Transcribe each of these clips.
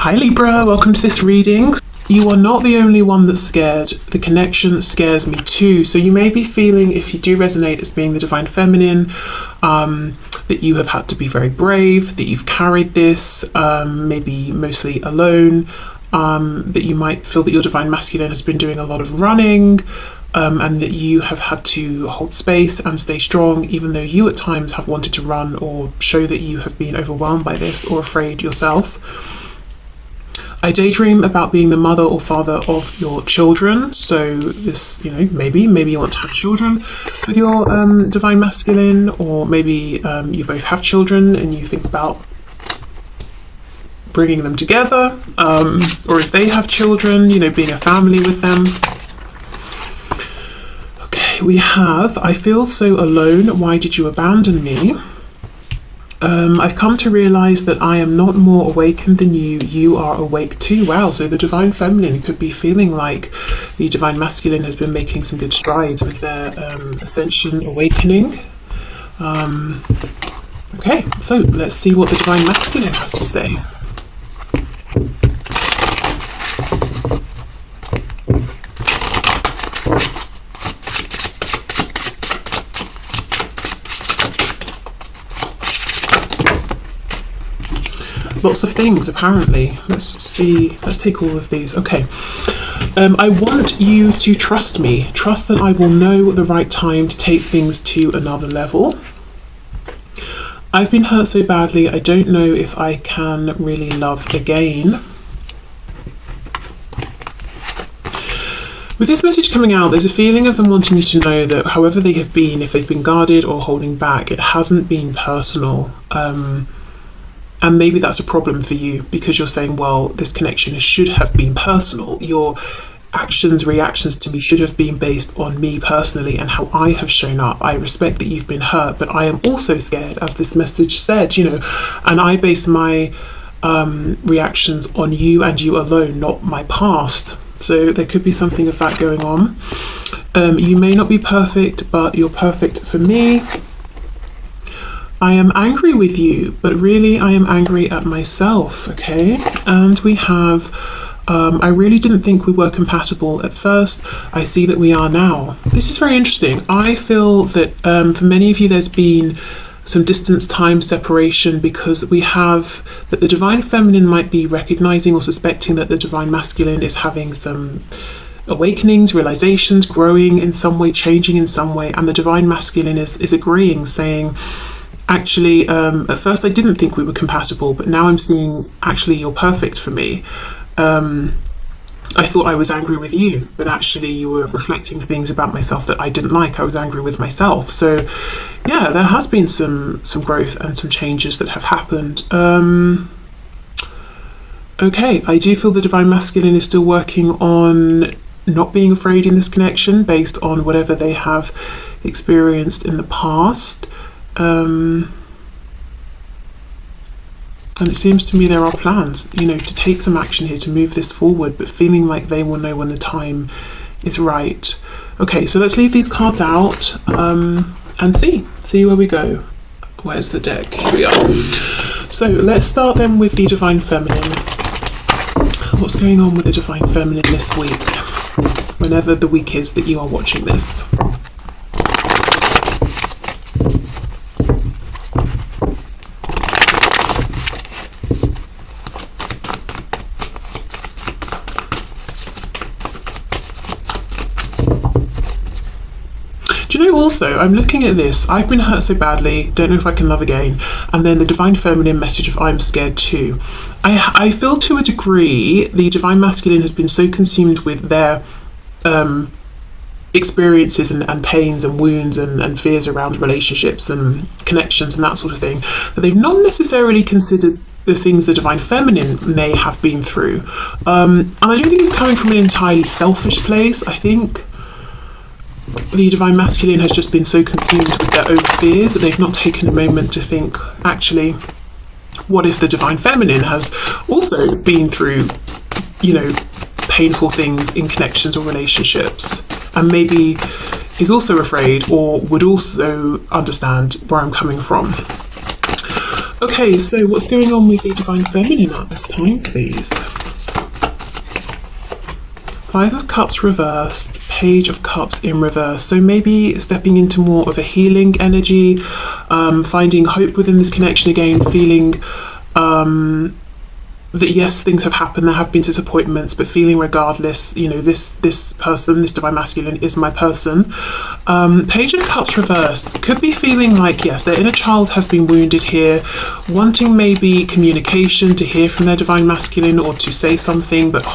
Hi Libra, welcome to this reading. You are not the only one that's scared. The connection scares me too. So you may be feeling, if you do resonate as being the divine feminine, that you have had to be very brave, that you've carried this, maybe mostly alone, that you might feel that your divine masculine has been doing a lot of running, and that you have had to hold space and stay strong, even though you at times have wanted to run or show that you have been overwhelmed by this or afraid yourself. I daydream about being the mother or father of your children. So this, maybe you want to have children with your divine masculine, or maybe you both have children and you think about bringing them together, or if they have children, being a family with them. Okay, we have, I feel so alone. Why did you abandon me? I've come to realize that I am not more awakened than you. You are awake too. Wow, so the divine feminine could be feeling like the divine masculine has been making some good strides with their ascension awakening. Okay, so let's see what the divine masculine has to say. Lots of things, apparently. Let's take all of these. Okay. I want you to trust me. Trust that I will know the right time to take things to another level. I've been hurt so badly, I don't know if I can really love again. With this message coming out, there's a feeling of them wanting you to know that however they have been, if they've been guarded or holding back, it hasn't been personal. And maybe that's a problem for you because you're saying, well, this connection should have been personal. Your actions, reactions to me should have been based on me personally and how I have shown up. I respect that you've been hurt, but I am also scared, as this message said, and I base my reactions on you and you alone, not my past. So there could be something of that going on. You may not be perfect, but you're perfect for me. I am angry with you, but really I am angry at myself, okay? And we have, I really didn't think we were compatible at first. I see that we are now. This is very interesting. I feel that for many of you there's been some distance, time separation, because we have that the divine feminine might be recognizing or suspecting that the divine masculine is having some awakenings, realizations, growing in some way, changing in some way, and the divine masculine is agreeing, saying, actually, at first I didn't think we were compatible, but now I'm seeing, actually, you're perfect for me. I thought I was angry with you, but actually you were reflecting things about myself that I didn't like. I was angry with myself. So yeah, there has been some growth and some changes that have happened. Okay, I do feel the divine masculine is still working on not being afraid in this connection based on whatever they have experienced in the past. And it seems to me there are plans, to take some action here, to move this forward, but feeling like they will know when the time is right. Okay, so let's leave these cards out and see where we go. Where's the deck? Here we are. So let's start then with the divine feminine. What's going on with the divine feminine this week, whenever the week is that you are watching this? Also, I'm looking at this, I've been hurt so badly, don't know if I can love again, and then the divine feminine message of I'm scared too. I feel to a degree the divine masculine has been so consumed with their experiences and pains and wounds and fears around relationships and connections and that sort of thing, that they've not necessarily considered the things the divine feminine may have been through. And I don't think it's coming from an entirely selfish place. I think the divine masculine has just been so consumed with their own fears that they've not taken a moment to think, actually, what if the divine feminine has also been through, painful things in connections or relationships, and maybe is also afraid or would also understand where I'm coming from. Okay, so what's going on with the Divine Feminine at this time, please? Five of Cups reversed, Page of Cups in reverse. So maybe stepping into more of a healing energy, finding hope within this connection again, feeling that yes, things have happened, there have been disappointments, but feeling regardless, you know, this person, this divine masculine is my person. Page of Cups reversed could be feeling like, yes, their inner child has been wounded here, wanting maybe communication, to hear from their divine masculine or to say something, but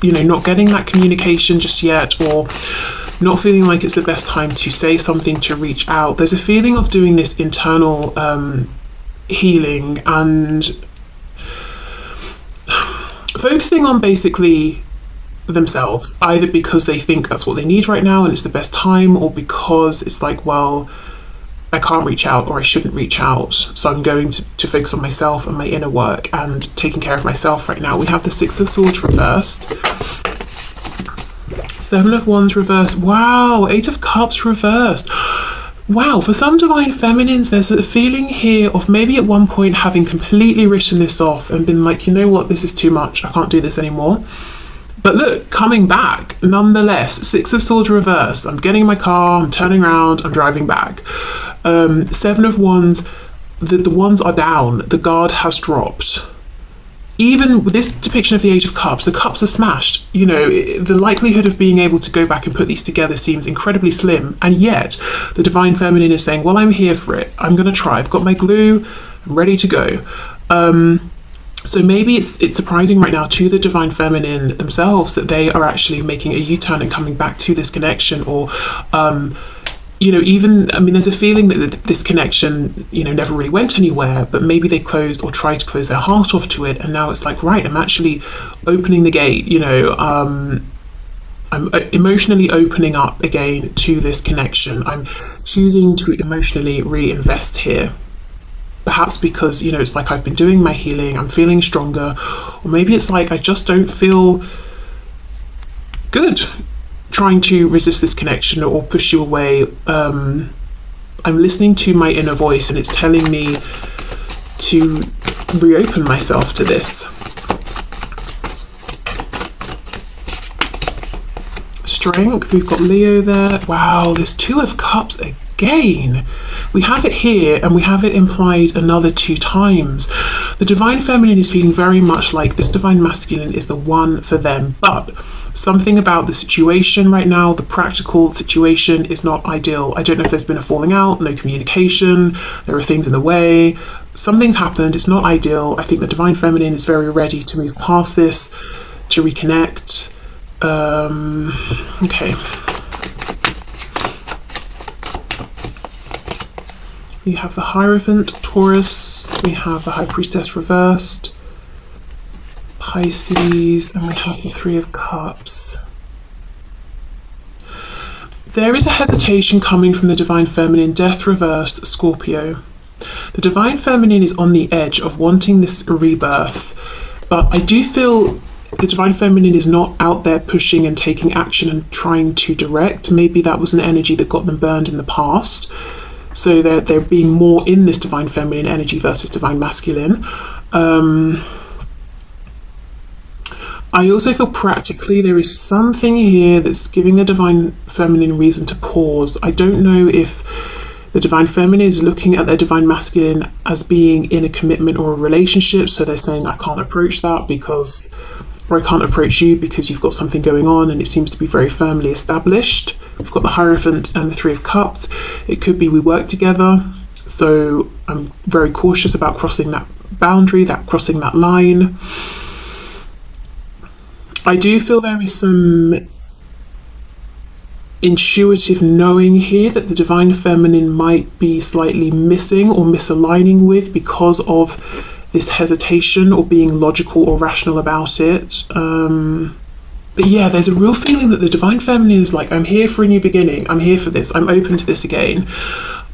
you know, not getting that communication just yet, or not feeling like it's the best time to say something, to reach out. There's a feeling of doing this internal healing and focusing on basically themselves, either because they think that's what they need right now and it's the best time, or because it's like, well, I can't reach out or I shouldn't reach out, so I'm going to focus on myself and my inner work and taking care of myself right now. We have the Six of Swords reversed, Seven of Wands reversed, wow, Eight of Cups reversed. Wow, for some divine feminines, there's a feeling here of maybe at one point having completely written this off and been like, you know what, this is too much, I can't do this anymore. But look, coming back, nonetheless, Six of Swords reversed. I'm getting in my car, I'm turning around, I'm driving back. Seven of Wands, the wands are down, the guard has dropped. Even with this depiction of the Age of Cups, the cups are smashed. You know, the likelihood of being able to go back and put these together seems incredibly slim. And yet, the Divine Feminine is saying, well, I'm here for it. I'm going to try. I've got my glue. I'm ready to go. So maybe it's surprising right now to the Divine Feminine themselves that they are actually making a U-turn and coming back to this connection, or you know, even, I mean, there's a feeling that this connection, you know, never really went anywhere, but maybe they closed or tried to close their heart off to it, and now it's like, right, I'm actually opening the gate, you know, I'm emotionally opening up again to this connection. I'm choosing to emotionally reinvest here. Perhaps because, you know, it's like I've been doing my healing, I'm feeling stronger, or maybe it's like I just don't feel good trying to resist this connection or push you away. I'm listening to my inner voice and it's telling me to reopen myself to this. Strength, we've got Leo there. Wow, there's Two of Cups again. We have it here and we have it implied another 2 times. The Divine Feminine is feeling very much like this Divine Masculine is the one for them, but something about the situation right now, the practical situation, is not ideal. I don't know if there's been a falling out, no communication, there are things in the way, something's happened, it's not ideal. I think the Divine Feminine is very ready to move past this, to reconnect. Okay. We have the Hierophant, Taurus, we have the High Priestess reversed, Pisces, and we have the Three of Cups. There is a hesitation coming from the Divine Feminine, Death reversed, Scorpio. The Divine Feminine is on the edge of wanting this rebirth, but I do feel the Divine Feminine is not out there pushing and taking action and trying to direct. Maybe that was an energy that got them burned in the past. So they're being more in this Divine Feminine energy versus Divine Masculine. I also feel practically there is something here that's giving the Divine Feminine reason to pause. I don't know if the Divine Feminine is looking at their Divine Masculine as being in a commitment or a relationship, so they're saying, I can't approach that because, or I can't approach you because you've got something going on and it seems to be very firmly established. We've got the Hierophant and the Three of Cups. It could be we work together, so I'm very cautious about crossing that boundary, crossing that line. I do feel there is some intuitive knowing here that the Divine Feminine might be slightly missing or misaligning with because of this hesitation or being logical or rational about it. But yeah, there's a real feeling that the Divine Feminine is like, I'm here for a new beginning, I'm here for this, I'm open to this again.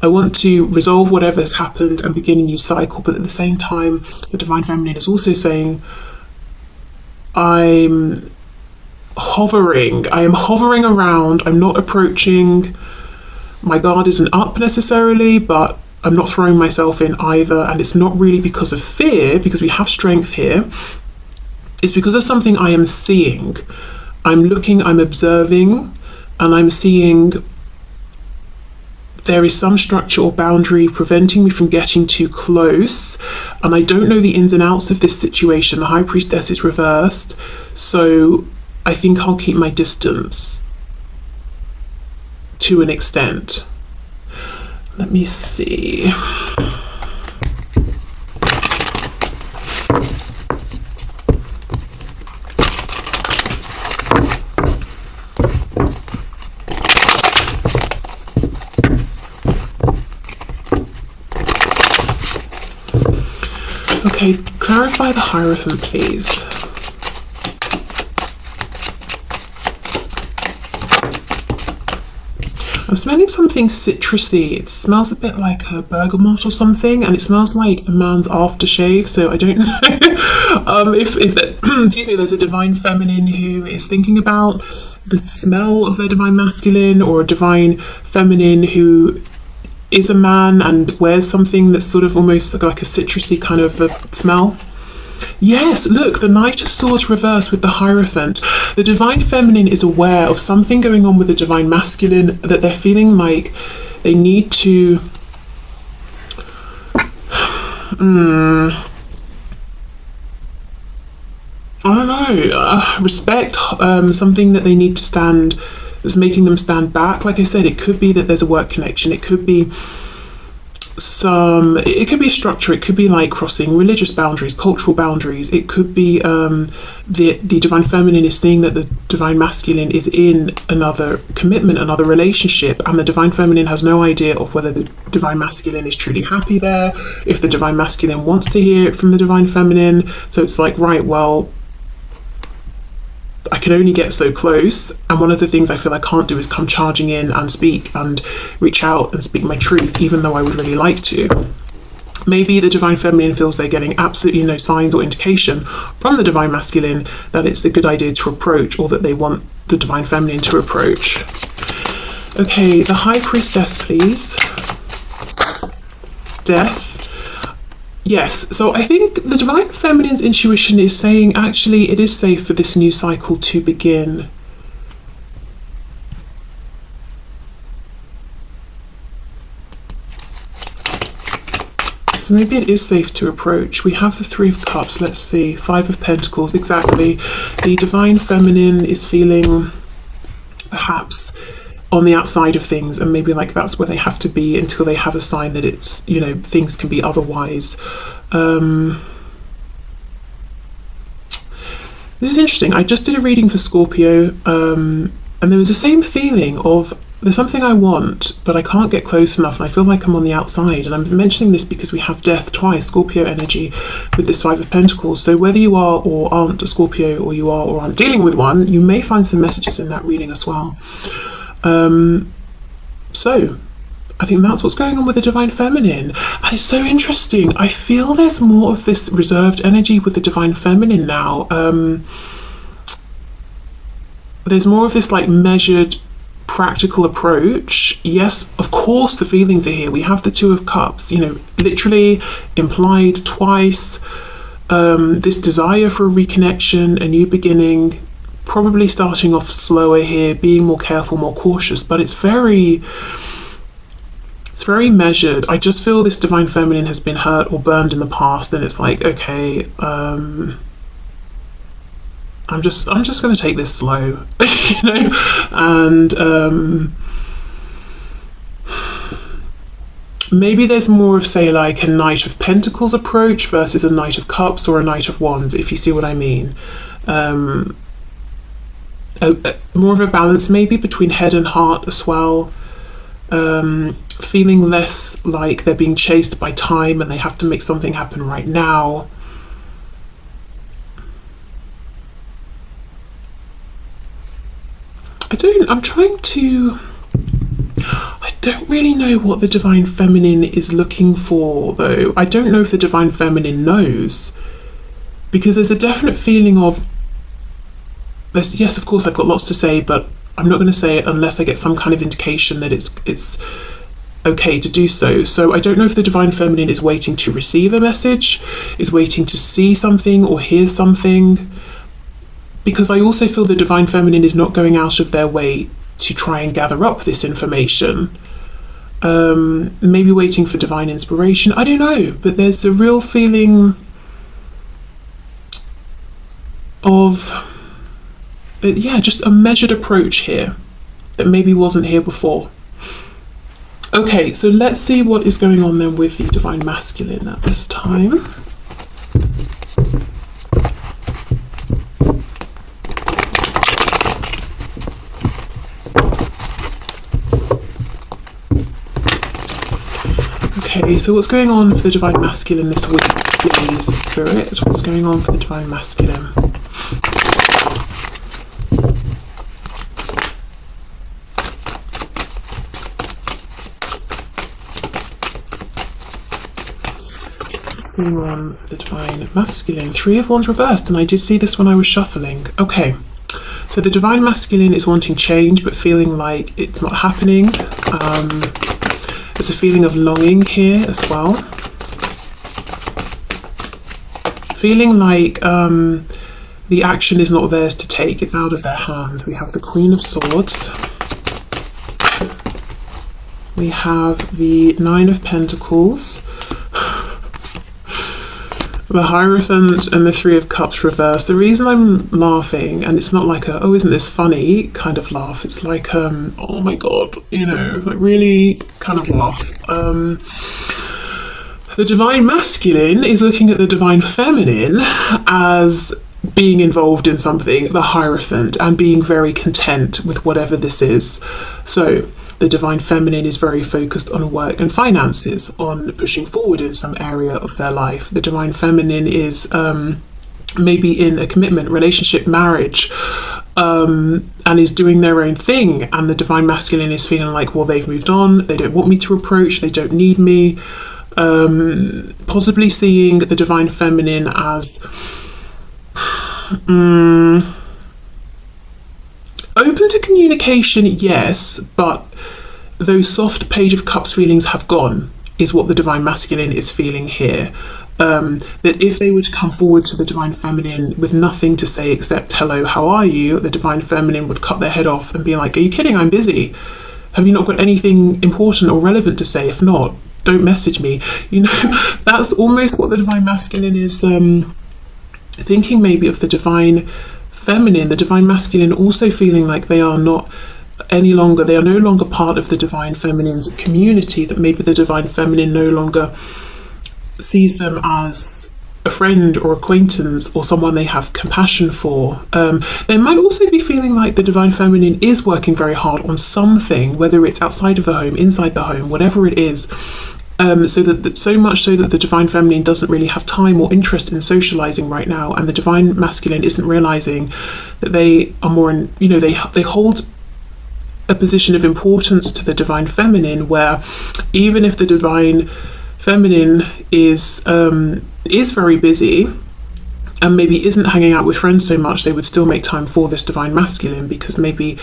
I want to resolve whatever has happened and begin a new cycle, but at the same time, the Divine Feminine is also saying, I am hovering around, I'm not approaching, my guard isn't up necessarily, but I'm not throwing myself in either, and it's not really because of fear, because we have strength here. It's because of something I am seeing. I'm looking, I'm observing, and I'm seeing there is some structure or boundary preventing me from getting too close, and I don't know the ins and outs of this situation. The High Priestess is reversed, so I think I'll keep my distance to an extent. Let me see. Okay, clarify the Hierophant, please. I'm smelling something citrusy. It smells a bit like a bergamot or something, and it smells like a man's aftershave, so I don't know if excuse me, there's a divine feminine who is thinking about the smell of their divine masculine, or a divine feminine who is a man and wears something that's sort of almost like a citrusy kind of a smell. Yes, look, the Knight of Swords reversed with the Hierophant. The divine feminine is aware of something going on with the divine masculine, that they're feeling like they need to I don't know, respect something that they need to stand, that's making them stand back. Like I said, it could be that there's a work connection, it could be it could be a structure, it could be like crossing religious boundaries, cultural boundaries, it could be the divine feminine is seeing that the divine masculine is in another commitment, another relationship, and the divine feminine has no idea of whether the divine masculine is truly happy there, if the divine masculine wants to hear it from the divine feminine. So it's like, right, well, I can only get so close, and one of the things I feel I can't do is come charging in and speak and reach out and speak my truth, even though I would really like to. Maybe the divine feminine feels they're getting absolutely no signs or indication from the divine masculine that it's a good idea to approach, or that they want the divine feminine to approach. Okay, the High Priestess, please. Death. Yes, so I think the divine feminine's intuition is saying, actually, it is safe for this new cycle to begin. So maybe it is safe to approach. We have the Three of Cups, let's see, Five of Pentacles, exactly. The divine feminine is feeling perhaps on the outside of things, and maybe like that's where they have to be until they have a sign that it's, you know, things can be otherwise. This is interesting. I just did a reading for Scorpio, and there was the same feeling of there's something I want, but I can't get close enough, and I feel like I'm on the outside. And I'm mentioning this because we have death twice, Scorpio energy, with this Five of Pentacles. So whether you are or aren't a Scorpio, or you are or aren't dealing with one, you may find some messages in that reading as well. So I think that's what's going on with the divine feminine, and it's so interesting. I feel there's more of this reserved energy with the divine feminine now. There's more of this like measured, practical approach. Yes, of course the feelings are here. We have the Two of Cups, you know, literally implied twice. This desire for a reconnection, a new beginning, probably starting off slower here, being more careful, more cautious, but it's very measured. I just feel this divine feminine has been hurt or burned in the past, and it's like, okay, I'm just going to take this slow, you know, and maybe there's more of, say, like a Knight of Pentacles approach versus a Knight of Cups or a Knight of Wands, if you see what I mean. More of a balance maybe between head and heart as well. Feeling less like they're being chased by time and they have to make something happen right now. I don't really know what the divine feminine is looking for, though. I don't know if the divine feminine knows, because there's a definite feeling of, yes, of course I've got lots to say, but I'm not going to say it unless I get some kind of indication that it's okay to do so. So I don't know if the divine feminine is waiting to receive a message, is waiting to see something or hear something, because I also feel the divine feminine is not going out of their way to try and gather up this information. Maybe waiting for divine inspiration, I don't know, but there's a real feeling of just a measured approach here that maybe wasn't here before. Okay, so let's see what is going on then with the divine masculine at this time. Okay, so what's going on for the divine masculine this week, please, Spirit? What's going on for the divine masculine? What's going on for the divine masculine? Three of Wands reversed, and I did see this when I was shuffling. Okay, so the divine masculine is wanting change but feeling like it's not happening. There's a feeling of longing here as well. Feeling like the action is not theirs to take, it's out of their hands. We have the Queen of Swords. We have the Nine of Pentacles. The Hierophant and the Three of Cups reversed. The reason I'm laughing, and it's not like a, oh, isn't this funny kind of laugh. It's like, oh my God, you know, like really kind of laugh. The divine masculine is looking at the divine feminine as being involved in something, the Hierophant, and being very content with whatever this is. So the divine feminine is very focused on work and finances, on pushing forward in some area of their life. The divine feminine is maybe in a commitment, relationship, marriage, and is doing their own thing. And the divine masculine is feeling like, well, they've moved on, they don't want me to approach, they don't need me. Possibly seeing the divine feminine as open to communication, yes, but those soft Page of Cups feelings have gone, is what the divine masculine is feeling here. That if they were to come forward to the divine feminine with nothing to say except, hello, how are you? The divine feminine would cut their head off and be like, are you kidding? I'm busy. Have you not got anything important or relevant to say? If not, don't message me. You know, that's almost what the divine masculine is thinking maybe of the divine feminine. The divine masculine also feeling like they are not any longer, they are no longer part of the divine feminine's community, that maybe the divine feminine no longer sees them as a friend or acquaintance or someone they have compassion for. They might also be feeling like the divine feminine is working very hard on something, whether it's outside of the home, inside the home, whatever it is. So much so that the divine feminine doesn't really have time or interest in socializing right now, and the divine masculine isn't realizing that they are more in, you know, they hold a position of importance to the divine feminine, where even if the divine feminine is very busy and maybe isn't hanging out with friends so much, they would still make time for this divine masculine, because maybe,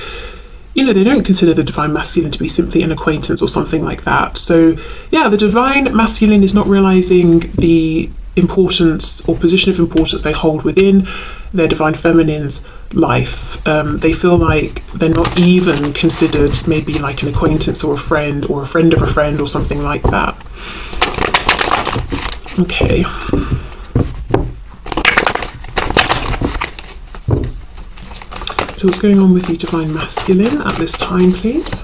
you know, they don't consider the divine masculine to be simply an acquaintance or something like that. So yeah, the divine masculine is not realizing the importance or position of importance they hold within their divine feminine's life. They feel like they're not even considered maybe like an acquaintance or a friend of a friend or something like that. Okay. So what's going on with the divine masculine at this time, please?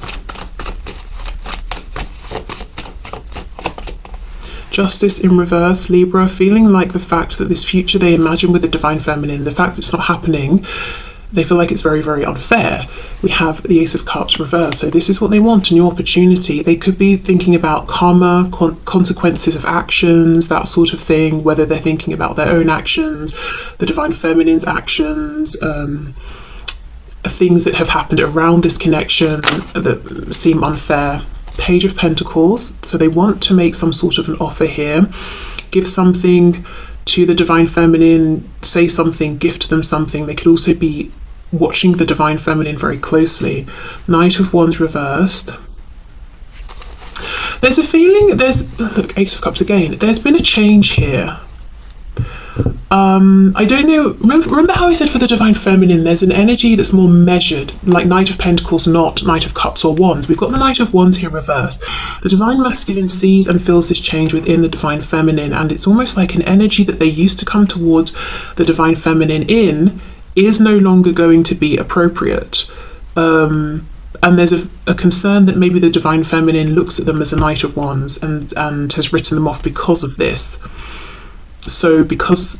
Justice in reverse, Libra, feeling like the fact that this future they imagine with the divine feminine, the fact that it's not happening, they feel like it's very, very unfair. We have the Ace of Cups reversed. So this is what they want, a new opportunity. They could be thinking about karma, consequences of actions, that sort of thing, whether they're thinking about their own actions, the divine feminine's actions, things that have happened around this connection that seem unfair. Page of Pentacles. So they want to make some sort of an offer here, give something to the divine feminine, say something, gift them something. They could also be watching the divine feminine very closely. Knight of Wands reversed. There's a feeling, look, Ace of Cups again. There's been a change here. I don't know, remember how I said for the Divine Feminine, there's an energy that's more measured, like Knight of Pentacles, not Knight of Cups or Wands. We've got the Knight of Wands here reversed. The Divine Masculine sees and feels this change within the Divine Feminine, and it's almost like an energy that they used to come towards the Divine Feminine in is no longer going to be appropriate. And there's a concern that maybe the Divine Feminine looks at them as a Knight of Wands and has written them off because of this. So because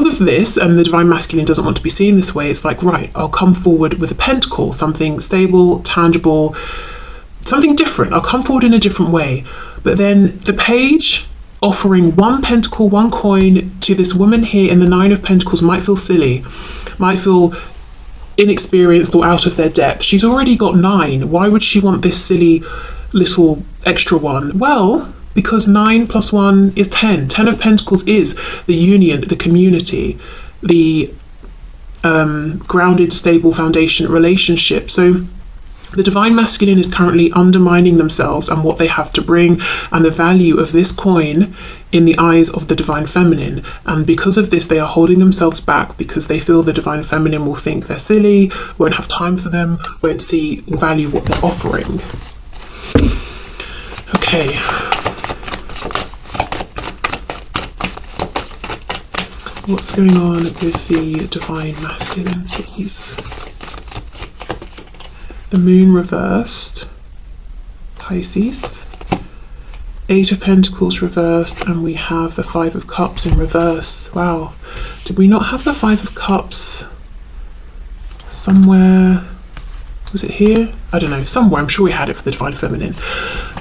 of this, and the Divine Masculine doesn't want to be seen this way, it's like, right, I'll come forward with a pentacle, something stable, tangible, something different. I'll come forward in a different way. But then the page offering one pentacle, one coin to this woman here in the Nine of Pentacles might feel silly, might feel inexperienced or out of their depth. She's already got 9. Why would she want this silly little extra one? Well, because 9 plus 1 is 10. 10 of Pentacles is the union, the community, the grounded, stable foundation relationship. So the Divine Masculine is currently undermining themselves and what they have to bring and the value of this coin in the eyes of the Divine Feminine. And because of this, they are holding themselves back because they feel the Divine Feminine will think they're silly, won't have time for them, won't see or value what they're offering. Okay. What's going on with the Divine Masculine, please? The Moon reversed, Pisces. 8 of Pentacles reversed, and we have the 5 of Cups in reverse. Wow. Did we not have the 5 of Cups somewhere? Was it here? I don't know. Somewhere. I'm sure we had it for the Divine Feminine.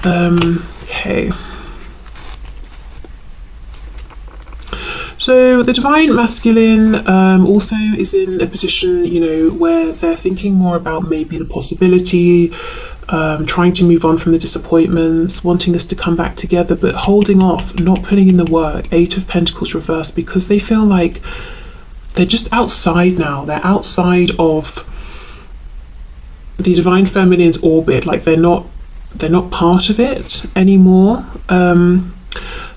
Okay. So the Divine Masculine also is in a position, you know, where they're thinking more about maybe the possibility, trying to move on from the disappointments, wanting this to come back together, but holding off, not putting in the work. 8 of Pentacles reversed, because they feel like they're just outside now. They're outside of the Divine Feminine's orbit. Like they're not part of it anymore.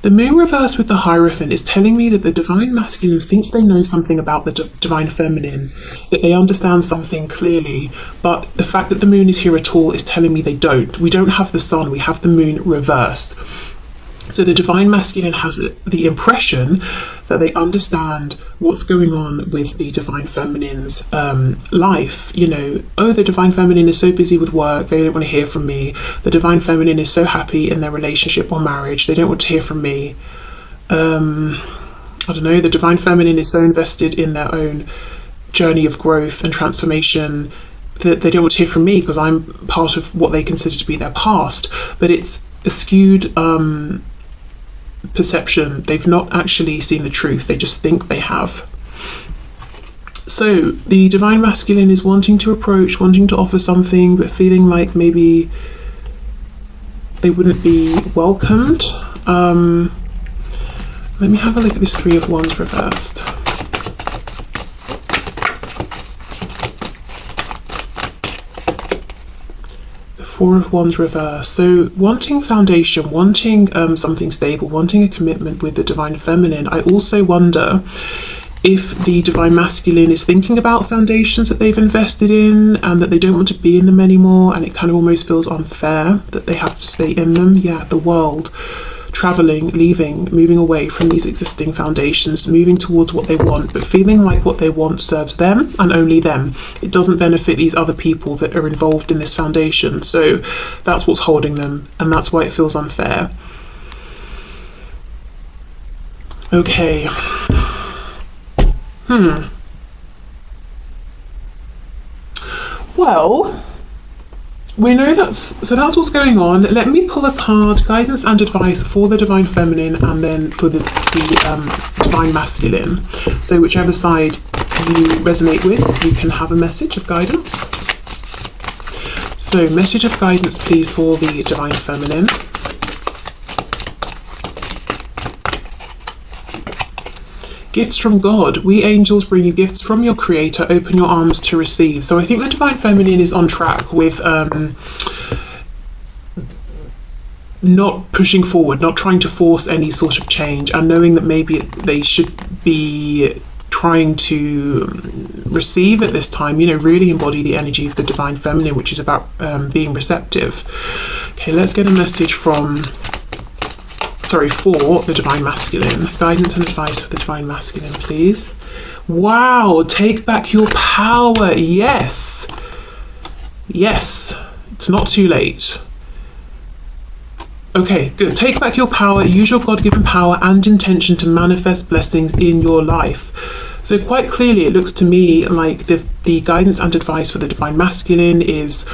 The Moon reverse with the Hierophant is telling me that the Divine Masculine thinks they know something about the Divine Feminine, that they understand something clearly, but the fact that the Moon is here at all is telling me they don't. We don't have the Sun, we have the Moon reversed. So the Divine Masculine has the impression that they understand what's going on with the Divine Feminine's life. You know, oh, the Divine Feminine is so busy with work, they don't want to hear from me. The Divine Feminine is so happy in their relationship or marriage, they don't want to hear from me. I don't know, the Divine Feminine is so invested in their own journey of growth and transformation that they don't want to hear from me because I'm part of what they consider to be their past. But it's a skewed perception. They've not actually seen the truth, they just think they have. So the Divine Masculine is wanting to approach, wanting to offer something, but feeling like maybe they wouldn't be welcomed. Let me have a look at this 3 of Wands reversed. The 4 of Wands reversed. So wanting foundation, wanting something stable, wanting a commitment with the Divine Feminine. I also wonder if the Divine Masculine is thinking about foundations that they've invested in and that they don't want to be in them anymore, and it kind of almost feels unfair that they have to stay in them. Yeah, the world. Traveling, leaving, moving away from these existing foundations, moving towards what they want, but feeling like what they want serves them and only them. It doesn't benefit these other people that are involved in this foundation. So that's what's holding them, and that's why it feels unfair. Okay. Well, we know that's what's going on. Let me pull a card, guidance and advice for the Divine Feminine and then for the Divine Masculine. So whichever side you resonate with, you can have a message of guidance. So message of guidance, please, for the Divine Feminine. Gifts from God. We angels bring you gifts from your creator. Open your arms to receive. So I think the Divine Feminine is on track with not pushing forward, not trying to force any sort of change, and knowing that maybe they should be trying to receive at this time, really embody the energy of the divine feminine, which is about being receptive. Okay, let's get a message for the divine masculine. Guidance and advice for the divine masculine, please. Wow, take back your power. Yes, it's not too late. Okay, good. Take back your power, use your God-given power and intention to manifest blessings in your life. So quite clearly, it looks to me like the guidance and advice for the divine masculine is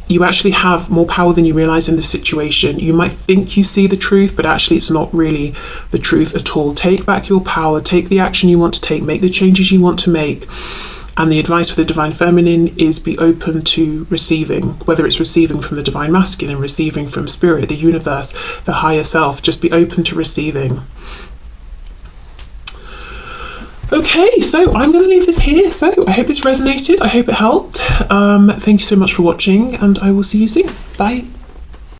you actually have more power than you realize in this situation. You might think you see the truth, but actually it's not really the truth at all. Take back your power, take the action you want to take, make the changes you want to make. And the advice for the divine feminine is be open to receiving, whether it's receiving from the divine masculine, receiving from spirit, the universe, the higher self. Just be open to receiving. Okay, so I'm going to leave this here. So I hope this resonated. I hope it helped. Thank you so much for watching, and I will see you soon. Bye.